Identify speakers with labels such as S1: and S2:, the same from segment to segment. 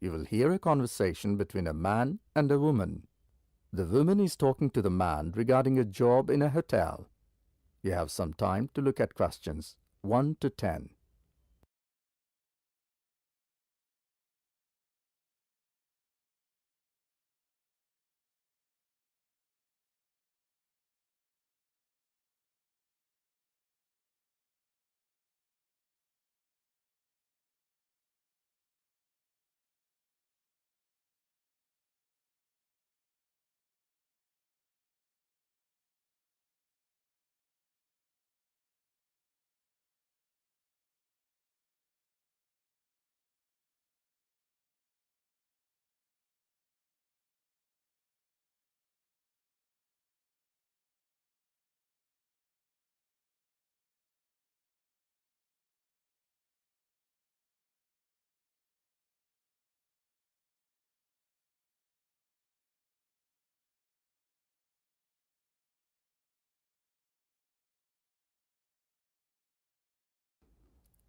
S1: You will hear a conversation between a man and a woman. The woman is talking to the man regarding a job in a hotel. You have some time to look at questions 1 to 10.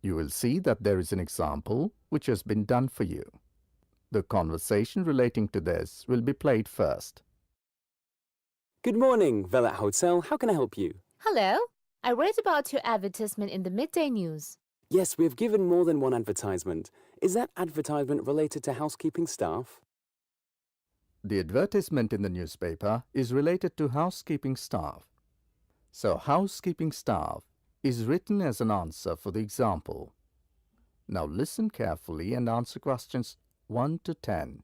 S1: You will see that there is an example which has been done for you. The conversation relating to this will be played first.
S2: Good morning, Velat Hotel. How can I help you?
S3: Hello. I read about your advertisement in the midday news.
S2: Yes, we have given more than one advertisement. Is that advertisement related to housekeeping staff?
S1: The advertisement in the newspaper is related to housekeeping staff. So housekeeping staff is written as an answer for the example. Now listen carefully and answer questions 1 to 10.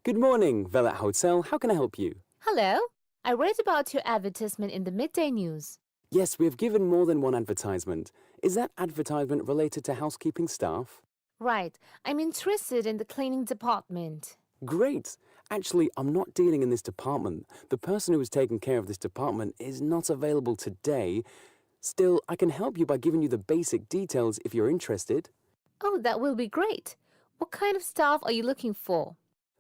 S2: Good morning, Velat Hotel. How can I help you?
S3: Hello. I read about your advertisement in the midday news.
S2: Yes, we have given more than one advertisement. Is that advertisement related to housekeeping staff?
S3: Right. I'm interested in the cleaning department.
S2: Great. Actually, I'm not dealing in this department. The person who is taking care of this department is not available today. Still, I can help you by giving you the basic details if you're interested.
S3: Oh, that will be great. What kind of staff are you looking for?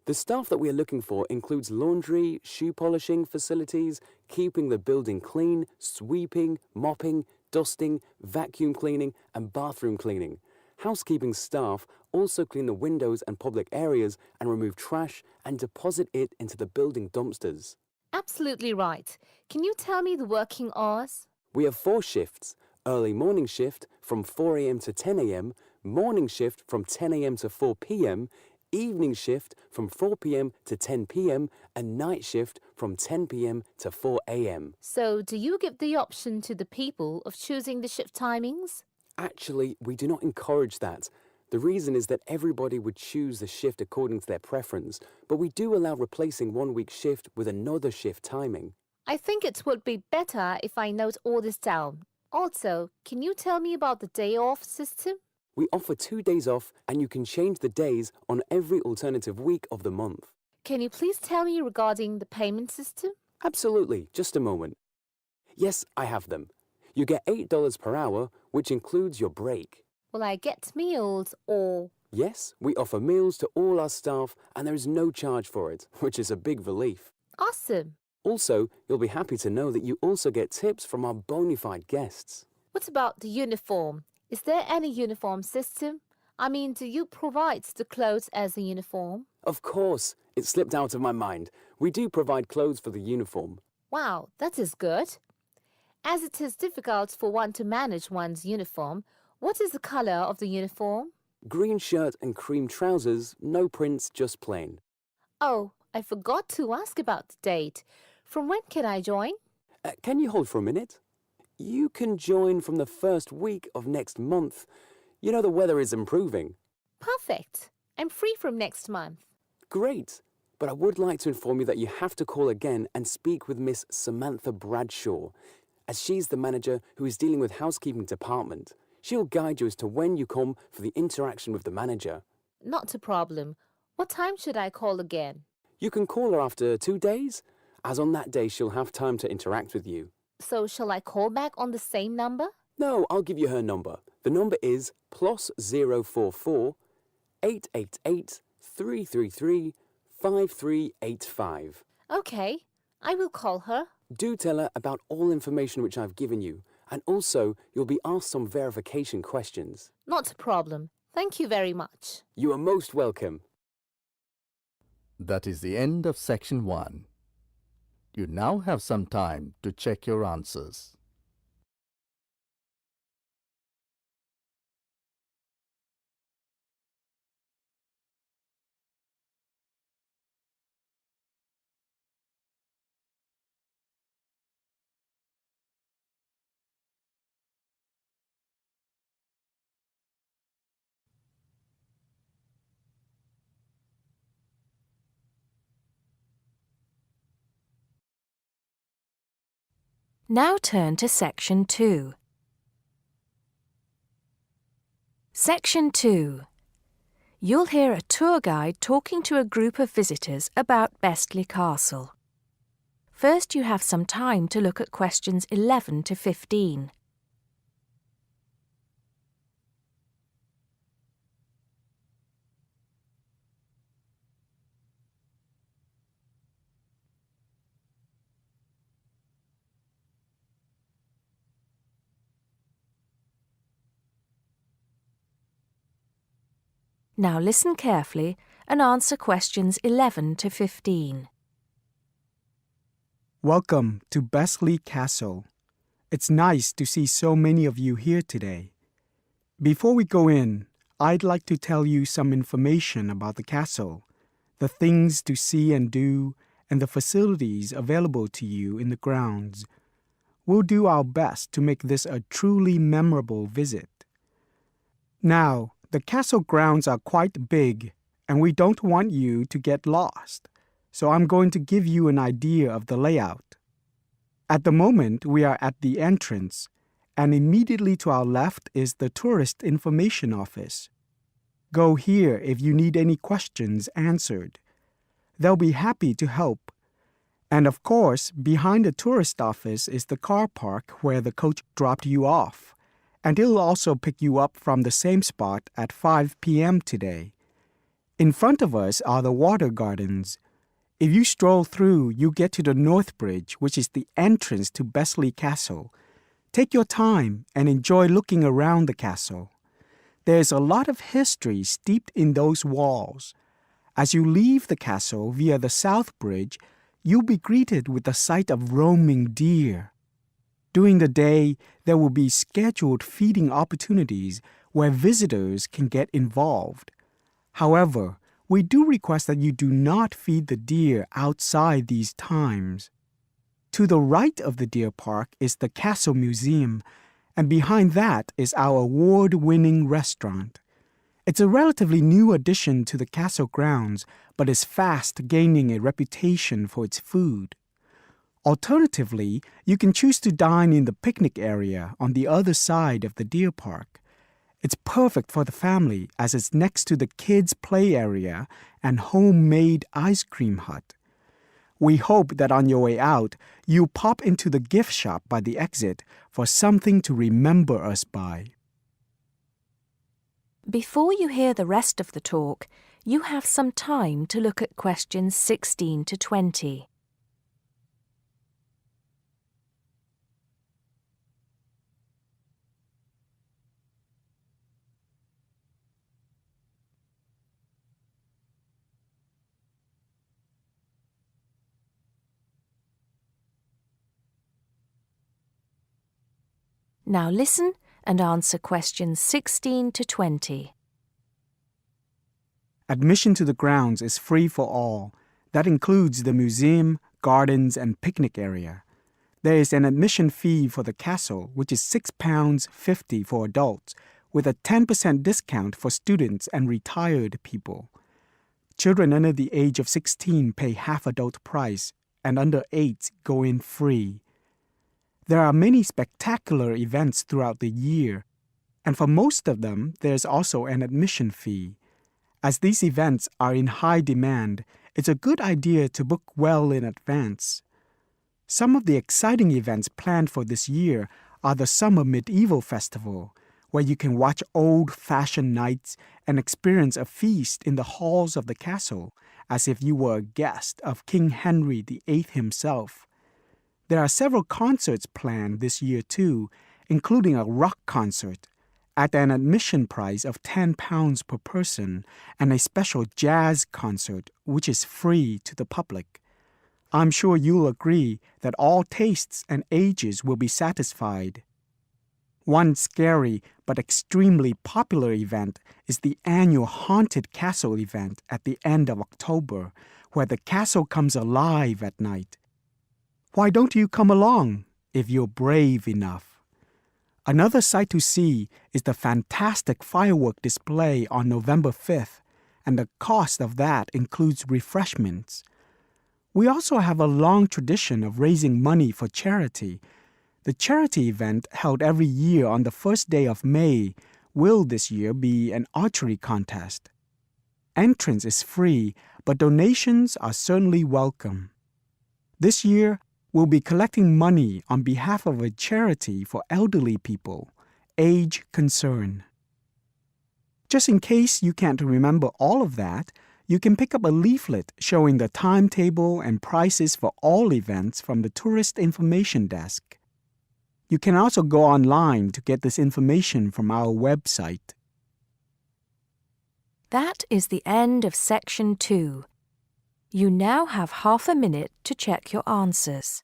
S2: The staff that we are looking for includes laundry, shoe polishing facilities, keeping the building clean, sweeping, mopping, dusting, vacuum cleaning, and bathroom cleaning. Housekeeping staff also clean the windows and public areas and remove trash and deposit it into the building dumpsters.
S3: Absolutely right. Can you tell me the working hours?
S2: We have 4 shifts: early morning shift from 4 a.m. to 10 a.m., morning shift from 10 a.m. to 4 p.m., evening shift from 4 p.m. to 10 p.m., and night shift from 10 p.m. to 4 a.m.
S3: So, do you give the option to the people of choosing the shift timings?
S2: Actually, we do not encourage that. The reason is that everybody would choose the shift according to their preference, but we do allow replacing 1 week shift with another shift timing.
S3: I think it would be better if I note all this down. Also, can you tell me about the day off system?
S2: We offer 2 days off and you can change the days on every alternative week of the month.
S3: Can you please tell me regarding the payment system?
S2: Absolutely, just a moment. Yes, I have them. You get $8 per hour, which includes your break.
S3: Will I get meals or...
S2: Yes, we offer meals to all our staff and there is no charge for it, which is a big relief.
S3: Awesome.
S2: Also, you'll be happy to know that you also get tips from our bona fide guests.
S3: What about the uniform? Is there any uniform system? I mean, do you provide the clothes as a uniform?
S2: Of course, it slipped out of my mind. We do provide clothes for the uniform.
S3: Wow, that is good. As it is difficult for one to manage one's uniform, what is the color of the uniform?
S2: Green shirt and cream trousers, no prints, just plain.
S3: Oh, I forgot to ask about the date. From when can I join?
S2: Can you hold for a minute? You can join from the first week of next month. You know the weather is improving.
S3: Perfect. I'm free from next month.
S2: Great. But I would like to inform you that you have to call again and speak with Miss Samantha Bradshaw, as she's the manager who is dealing with housekeeping department. She'll guide you as to when you come for the interaction with the manager.
S3: Not a problem. What time should I call again?
S2: You can call her after 2 days, as on that day she'll have time to interact with you.
S3: So shall I call back on the same number?
S2: No, I'll give you her number. The number is +044 888 333 5385.
S3: Okay, I will call her.
S2: Do tell her about all information which I've given you, and also you'll be asked some verification questions.
S3: Not a problem. Thank you very much.
S2: You are most welcome.
S1: That is the end of section 1. You now have some time to check your answers.
S4: Now turn to Section 2. Section 2. You'll hear a tour guide talking to a group of visitors about Bestley Castle. First, you have some time to look at questions 11 to 15. Now listen carefully and answer questions 11 to 15.
S5: Welcome to Bestley Castle. It's nice to see so many of you here today. Before we go in, I'd like to tell you some information about the castle, the things to see and do, and the facilities available to you in the grounds. We'll do our best to make this a truly memorable visit. Now, the castle grounds are quite big, and we don't want you to get lost, so I'm going to give you an idea of the layout. At the moment, we are at the entrance, and immediately to our left is the Tourist Information Office. Go here if you need any questions answered. They'll be happy to help. And of course, behind the tourist office is the car park where the coach dropped you off. And he'll also pick you up from the same spot at 5 p.m. today. In front of us are the water gardens. If you stroll through, you get to the North Bridge, which is the entrance to Bestley Castle. Take your time and enjoy looking around the castle. There's a lot of history steeped in those walls. As you leave the castle via the South Bridge, you'll be greeted with the sight of roaming deer. During the day, there will be scheduled feeding opportunities where visitors can get involved. However, we do request that you do not feed the deer outside these times. To the right of the deer park is the Castle Museum, and behind that is our award-winning restaurant. It's a relatively new addition to the castle grounds, but is fast gaining a reputation for its food. Alternatively, you can choose to dine in the picnic area on the other side of the deer park. It's perfect for the family as it's next to the kids' play area and homemade ice cream hut. We hope that on your way out, you'll pop into the gift shop by the exit for something to remember us by.
S4: Before you hear the rest of the talk, you have some time to look at questions 16 to 20. Now listen and answer questions 16 to 20.
S5: Admission to the grounds is free for all. That includes the museum, gardens, and picnic area. There is an admission fee for the castle, which is £6.50 for adults, with a 10% discount for students and retired people. Children under the age of 16 pay half adult price, and under 8 go in free. There are many spectacular events throughout the year, and for most of them, there's also an admission fee. As these events are in high demand, it's a good idea to book well in advance. Some of the exciting events planned for this year are the Summer Medieval Festival, where you can watch old-fashioned nights and experience a feast in the halls of the castle, as if you were a guest of King Henry VIII himself. There are several concerts planned this year too, including a rock concert, at an admission price of £10 per person and a special jazz concert which is free to the public. I'm sure you'll agree that all tastes and ages will be satisfied. One scary but extremely popular event is the annual Haunted Castle event at the end of October, where the castle comes alive at night. Why don't you come along if you're brave enough? Another sight to see is the fantastic firework display on November 5th, and the cost of that includes refreshments. We also have a long tradition of raising money for charity. The charity event held every year on the first day of May will this year be an archery contest. Entrance is free, but donations are certainly welcome. This year, we'll be collecting money on behalf of a charity for elderly people, Age Concern. Just in case you can't remember all of that, you can pick up a leaflet showing the timetable and prices for all events from the Tourist Information Desk. You can also go online to get this information from our website.
S4: That is the end of Section 2. You now have half a minute to check your answers.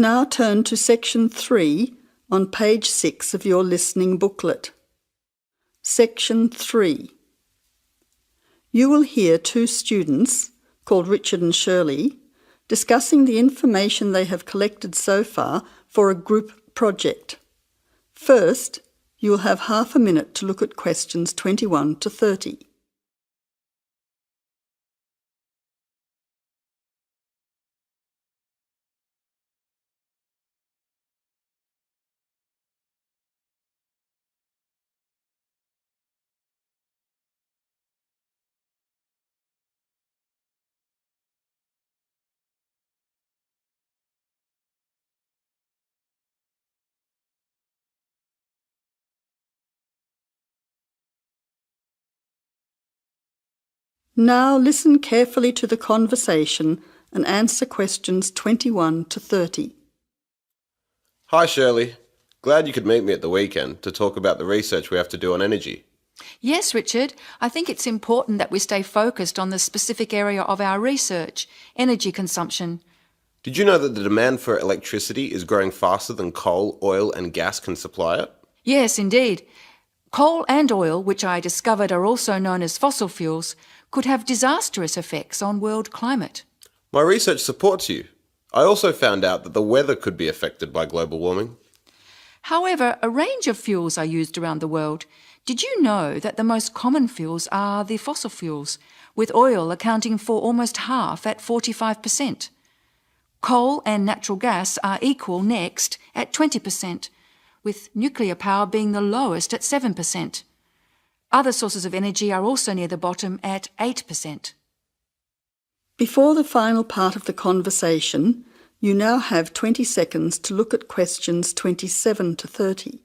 S6: Now turn to Section 3 on page 6 of your listening booklet. Section 3. You will hear two students, called Richard and Shirley, discussing the information they have collected so far for a group project. First, you will have half a minute to look at questions 21 to 30. Now listen carefully to the conversation and answer questions 21 to 30.
S7: Hi Shirley, glad you could meet me at the weekend to talk about the research we have to do on energy.
S8: Yes, Richard. I think it's important that we stay focused on the specific area of our research, energy consumption.
S7: Did you know that the demand for electricity is growing faster than coal, oil and gas can supply it?
S8: Yes, indeed. Coal and oil, which I discovered are also known as fossil fuels, could have disastrous effects on world climate.
S7: My research supports you. I also found out that the weather could be affected by global warming.
S8: However, a range of fuels are used around the world. Did you know that the most common fuels are the fossil fuels, with oil accounting for almost half at 45%? Coal and natural gas are equal next at 20%, with nuclear power being the lowest at 7%. Other sources of energy are also near the bottom at 8%.
S6: Before the final part of the conversation, you now have 20 seconds to look at questions 27 to 30.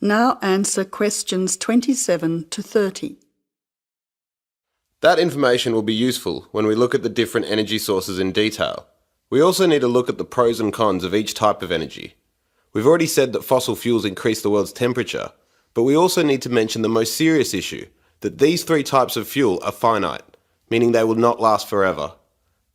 S6: Now answer questions 27 to 30.
S7: That information will be useful when we look at the different energy sources in detail. We also need to look at the pros and cons of each type of energy. We've already said that fossil fuels increase the world's temperature, but we also need to mention the most serious issue, that these three types of fuel are finite, meaning they will not last forever.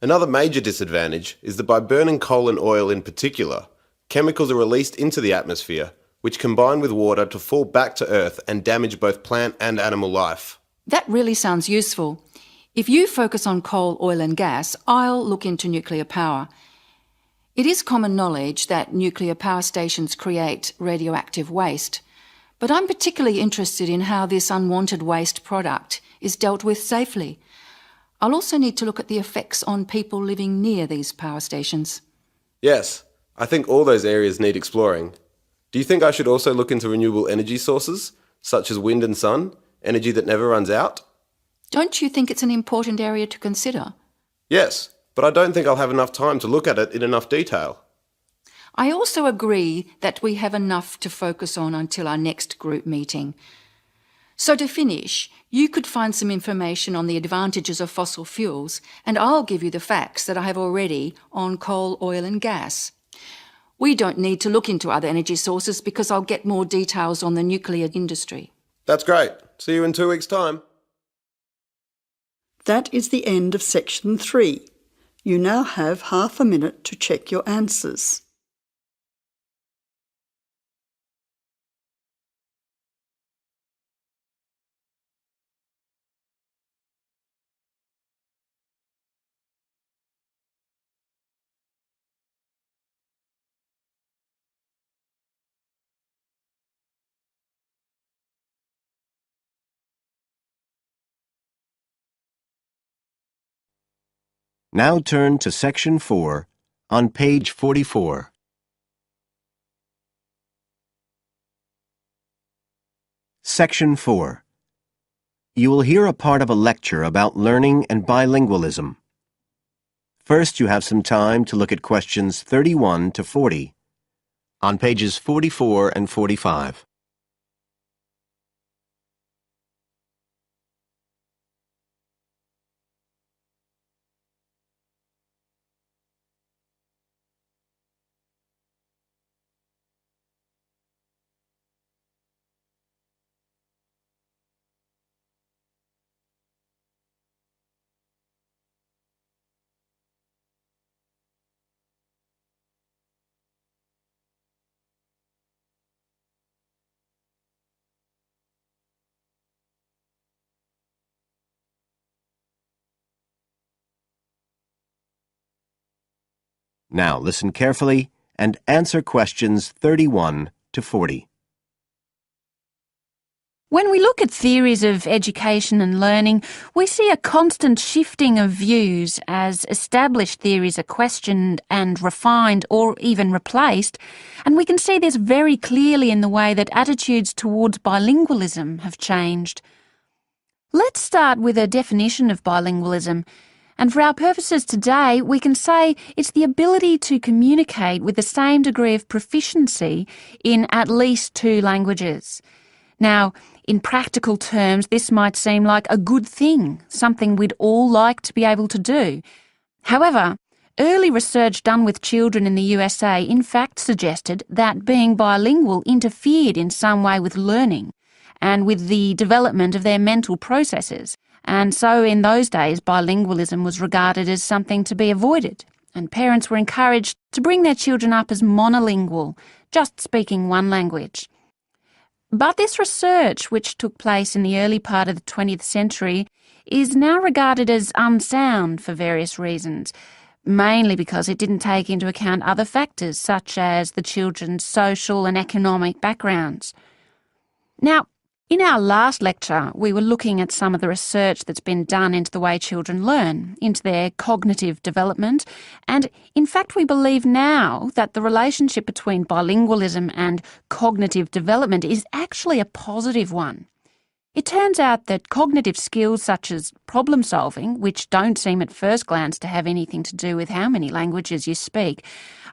S7: Another major disadvantage is that by burning coal and oil in particular, chemicals are released into the atmosphere, which combine with water to fall back to Earth and damage both plant and animal life.
S8: That really sounds useful. If you focus on coal, oil and gas, I'll look into nuclear power. It is common knowledge that nuclear power stations create radioactive waste, but I'm particularly interested in how this unwanted waste product is dealt with safely. I'll also need to look at the effects on people living near these power stations.
S7: Yes, I think all those areas need exploring. Do you think I should also look into renewable energy sources, such as wind and sun, energy that never runs out?
S8: Don't you think it's an important area to consider?
S7: Yes, but I don't think I'll have enough time to look at it in enough detail.
S8: I also agree that we have enough to focus on until our next group meeting. So to finish, you could find some information on the advantages of fossil fuels, and I'll give you the facts that I have already on coal, oil and gas. We don't need to look into other energy sources because I'll get more details on the nuclear industry.
S7: That's great. See you in 2 weeks' time.
S6: That is the end of section 3. You now have half a minute to check your answers.
S9: Now turn to Section 4 on page 44. Section 4. You will hear a part of a lecture about learning and bilingualism. First, you have some time to look at questions 31 to 40 on pages 44 and 45. Now listen carefully and answer questions 31 to 40.
S4: When we look at theories of education and learning, we see a constant shifting of views as established theories are questioned and refined or even replaced, and we can see this very clearly in the way that attitudes towards bilingualism have changed. Let's start with a definition of bilingualism. And for our purposes today, we can say it's the ability to communicate with the same degree of proficiency in at least 2 languages. Now, in practical terms, this might seem like a good thing, something we'd all like to be able to do. However, early research done with children in the USA in fact suggested that being bilingual interfered in some way with learning and with the development of their mental processes. And so in those days, bilingualism was regarded as something to be avoided, and parents were encouraged to bring their children up as monolingual, just speaking one language. But this research, which took place in the early part of the 20th century, is now regarded as unsound for various reasons, mainly because it didn't take into account other factors such as the children's social and economic backgrounds. Now, in our last lecture, we were looking at some of the research that's been done into the way children learn, into their cognitive development, and in fact we believe now that the relationship between bilingualism and cognitive development is actually a positive one. It turns out that cognitive skills such as problem solving, which don't seem at first glance to have anything to do with how many languages you speak,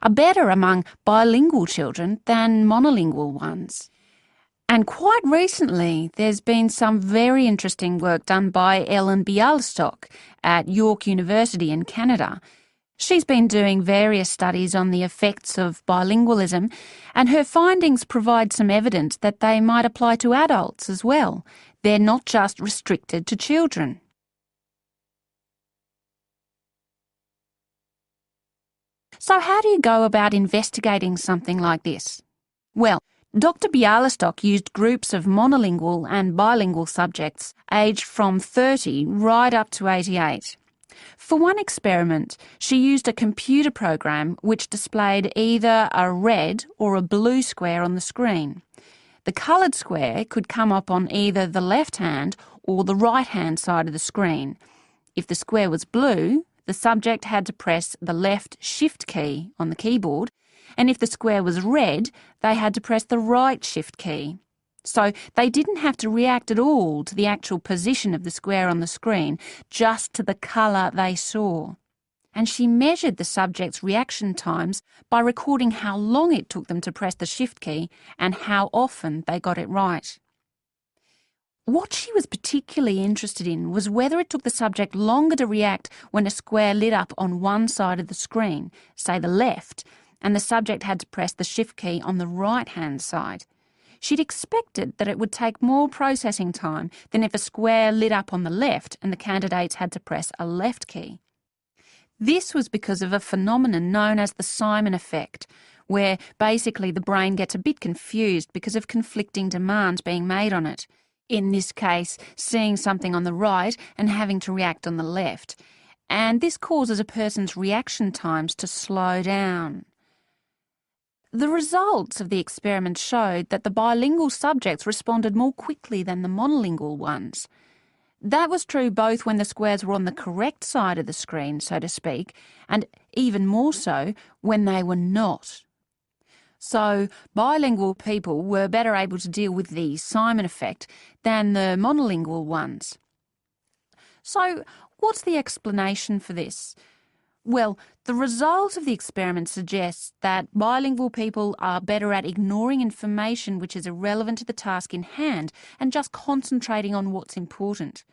S4: are better among bilingual children than monolingual ones. And quite recently, there's been some very interesting work done by Ellen Bialystok at York University in Canada. She's been doing various studies on the effects of bilingualism, and her findings provide some evidence that they might apply to adults as well. They're not just restricted to children. So how do you go about investigating something like this? Well, Dr. Bialystok used groups of monolingual and bilingual subjects aged from 30 right up to 88. For one experiment, she used a computer program which displayed either a red or a blue square on the screen. The coloured square could come up on either the left-hand or the right-hand side of the screen. If the square was blue, the subject had to press the left Shift key on the keyboard, and if the square was red, they had to press the right Shift key. So they didn't have to react at all to the actual position of the square on the screen, just to the colour they saw. And she measured the subject's reaction times by recording how long it took them to press the Shift key and how often they got it right. What she was particularly interested in was whether it took the subject longer to react when a square lit up on one side of the screen, say the left, and the subject had to press the Shift key on the right-hand side. She'd expected that it would take more processing time than if a square lit up on the left and the candidates had to press a left key. This was because of a phenomenon known as the Simon effect, where basically the brain gets a bit confused because of conflicting demands being made on it. In this case, seeing something on the right and having to react on the left. And this causes a person's reaction times to slow down. The results of the experiment showed that the bilingual subjects responded more quickly than the monolingual ones. That was true both when the squares were on the correct side of the screen, so to speak, and even more so when they were not. So bilingual people were better able to deal with the Simon effect than the monolingual ones. So what's the explanation for this? Well, the result of the experiment suggests that bilingual people are better at ignoring information which is irrelevant to the task in hand and just concentrating on what's important.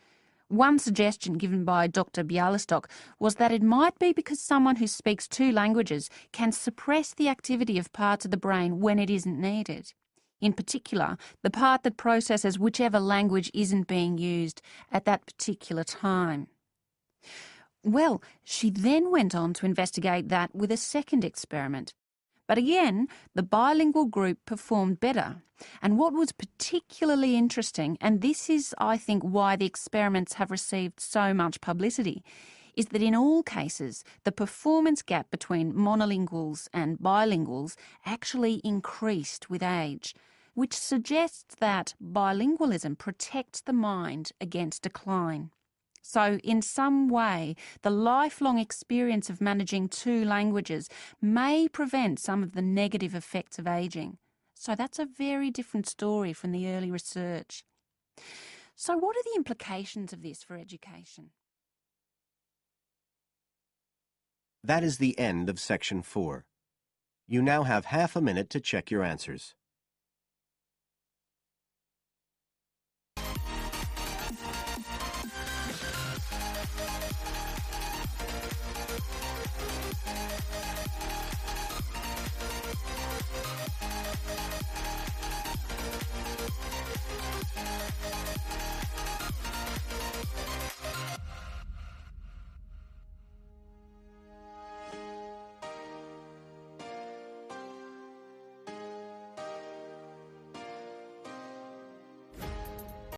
S4: One suggestion given by Dr. Bialystok was that it might be because someone who speaks two languages can suppress the activity of parts of the brain when it isn't needed. In particular, the part that processes whichever language isn't being used at that particular time. Well, she then went on to investigate that with a second experiment. But again, the bilingual group performed better. And what was particularly interesting, and this is, I think, why the experiments have received so much publicity, is that in all cases, the performance gap between monolinguals and bilinguals actually increased with age, which suggests that bilingualism protects the mind against decline. So, in some way, the lifelong experience of managing two languages may prevent some of the negative effects of ageing. So that's a very different story from the early research. So what are the implications of this for education?
S9: That is the end of section 4. You now have half a minute to check your answers.